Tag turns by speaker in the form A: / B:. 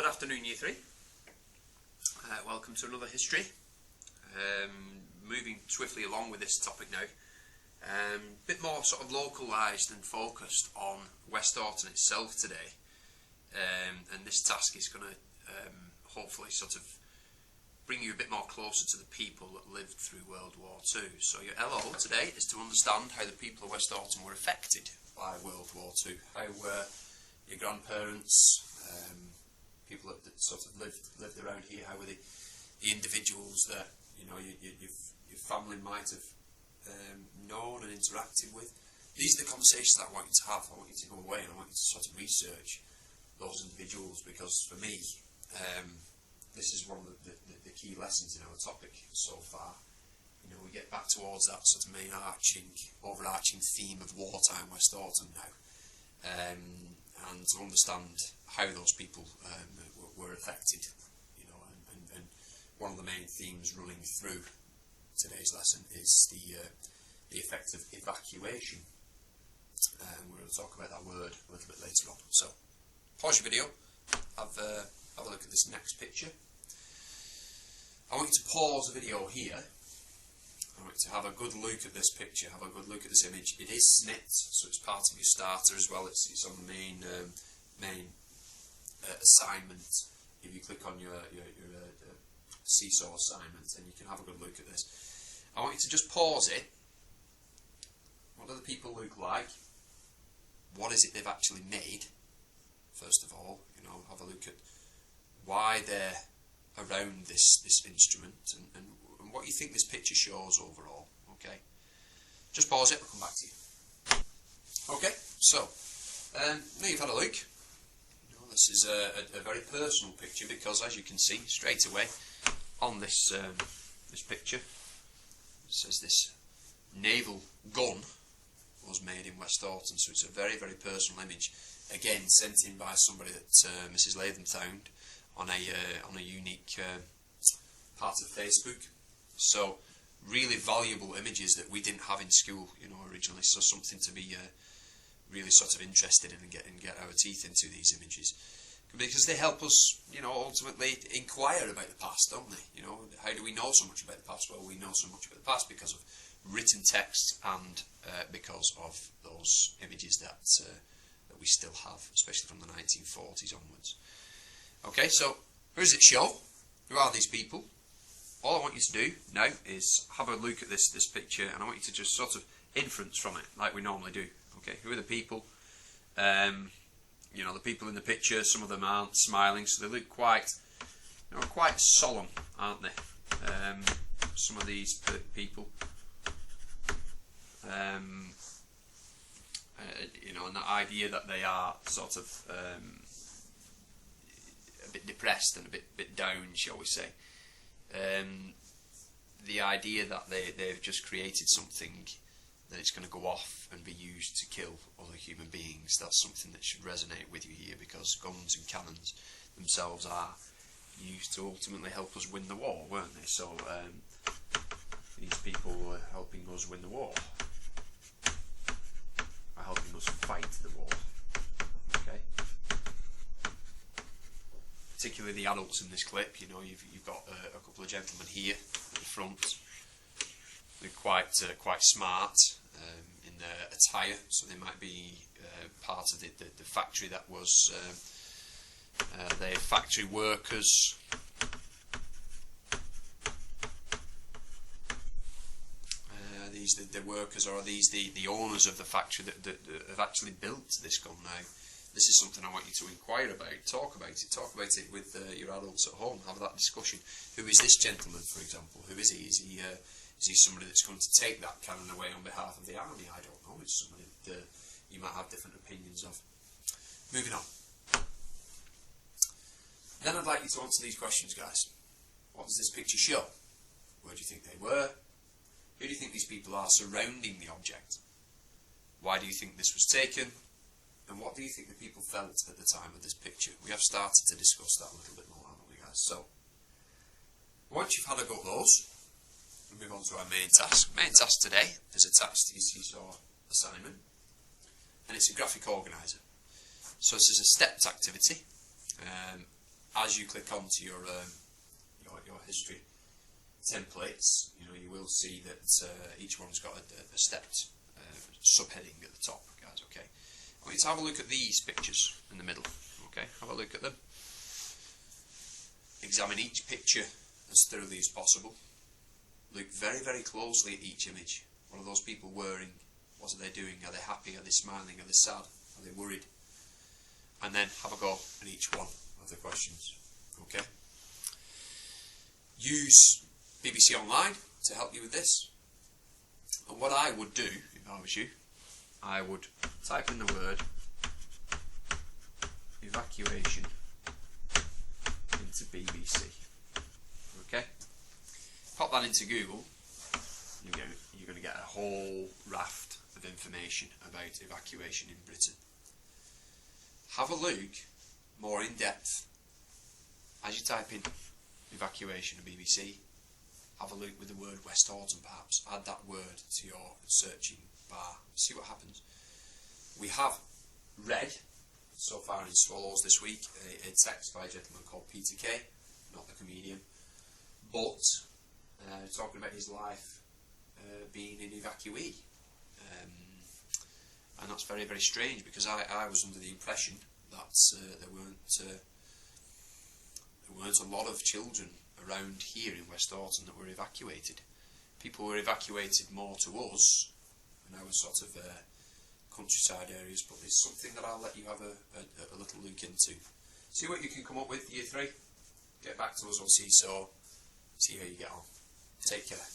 A: Good afternoon, Year 3. Welcome to another history. Moving swiftly along with this topic now. A bit more sort of localised and focused on West Orton itself today. And this task is going to hopefully sort of bring you a bit more closer to the people that lived through World War II. So your LO today is to understand how the people of West Orton were affected by World War II. How your grandparents, people that sort of lived around here, how were the individuals that your family might have known and interacted with. These are the conversations that I want you to have. I want you to go away and I want you to sort of research those individuals, because for me this is one of the key lessons in our topic so far. We get back towards that sort of main overarching theme of wartime West Orton now, and to understand how those people were affected, and one of the main themes running through today's lesson is the effect of evacuation, and we're going to talk about that word a little bit later on. So pause your video, have a look at this next picture. I want you to pause the video here. I want you to have a good look at this picture, have a good look at this image. It is snit, so it's part of your starter as well. It's on the main assignment. If you click on your seesaw assignment, and you can have a good look at this. I want you to just pause it. What do the people look like? What is it they've actually made? First of all, have a look at why they're around this instrument, and what you think this picture shows overall. Okay, just pause it, I'll come back to you. Okay, so now you've had a look. This is a very personal picture, because as you can see straight away on this picture, it says this naval gun was made in West Orton, so it's a very, very personal image, again sent in by somebody that Mrs. Latham found on a unique part of Facebook. So really valuable images that we didn't have in school, originally. So something to be really sort of interested in and get our teeth into these images, because they help us, ultimately inquire about the past, don't they? How do we know so much about the past? Well, we know so much about the past because of written texts and because of those images that we still have, especially from the 1940s onwards. Okay, so who does it show? Who are these people? All I want you to do now is have a look at this picture, and I want you to just sort of inference from it, like we normally do. Okay, who are the people? The people in the picture, some of them aren't smiling, so they look quite solemn, aren't they? Some of these people. And that idea that they are sort of a bit depressed and a bit down, shall we say. The idea that they've just created something that it's going to go off and be used to kill other human beings, that's something that should resonate with you here, because guns and cannons themselves are used to ultimately help us win the war, weren't they? So these people were helping us win the war, helping us fight the war. Okay. Particularly the adults in this clip. You've got a couple of gentlemen here at the front. They're quite smart in their attire, so they might be part of the factory that was they're factory workers. These the workers, or are these the owners of the factory that have actually built this gun now? This is something I want you to inquire about, talk about it with your adults at home, have that discussion. Who is this gentleman, for example? Who is he? Is he somebody that's going to take that cannon away on behalf of the army? I don't know. It's somebody that you might have different opinions of. Moving on. Then I'd like you to answer these questions, guys. What does this picture show? Where do you think they were? Who do you think these people are surrounding the object? Why do you think this was taken? And what do you think the people felt at the time of this picture? We have started to discuss that a little bit more, haven't we, guys? So, once you've had a go at those, we'll move on to our main task. Main task today is attached to your seesaw assignment, and it's a graphic organiser. So this is a stepped activity. as you click onto your history templates, you will see that each one's got a stepped subheading at the top, guys. Okay, I want you to have a look at these pictures in the middle. Okay, have a look at them. Examine each picture as thoroughly as possible. Look very, very closely at each image. What are those people wearing? What are they doing? Are they happy? Are they smiling? Are they sad? Are they worried? And then have a go at each one of the questions. Okay. Use BBC Online to help you with this. And what I would do, if I was you, I would type in the word evacuation into BBC. Okay? Pop that into Google, you're going to get a whole raft of information about evacuation in Britain. Have a look more in depth as you type in evacuation of BBC. Have a look with the word West Horton, perhaps. Add that word to your searching bar. See what happens. We have read, so far in Swallows this week, a text by a gentleman called Peter Kay, not the comedian, but talking about his life being an evacuee. And that's very, very strange, because I was under the impression that there weren't a lot of children around here in West Horton that were evacuated. People were evacuated more to us in our sort of countryside areas, but it's something that I'll let you have a little look into. See what you can come up with, Year 3. Get back to us on Seesaw. See how you get on. Take care.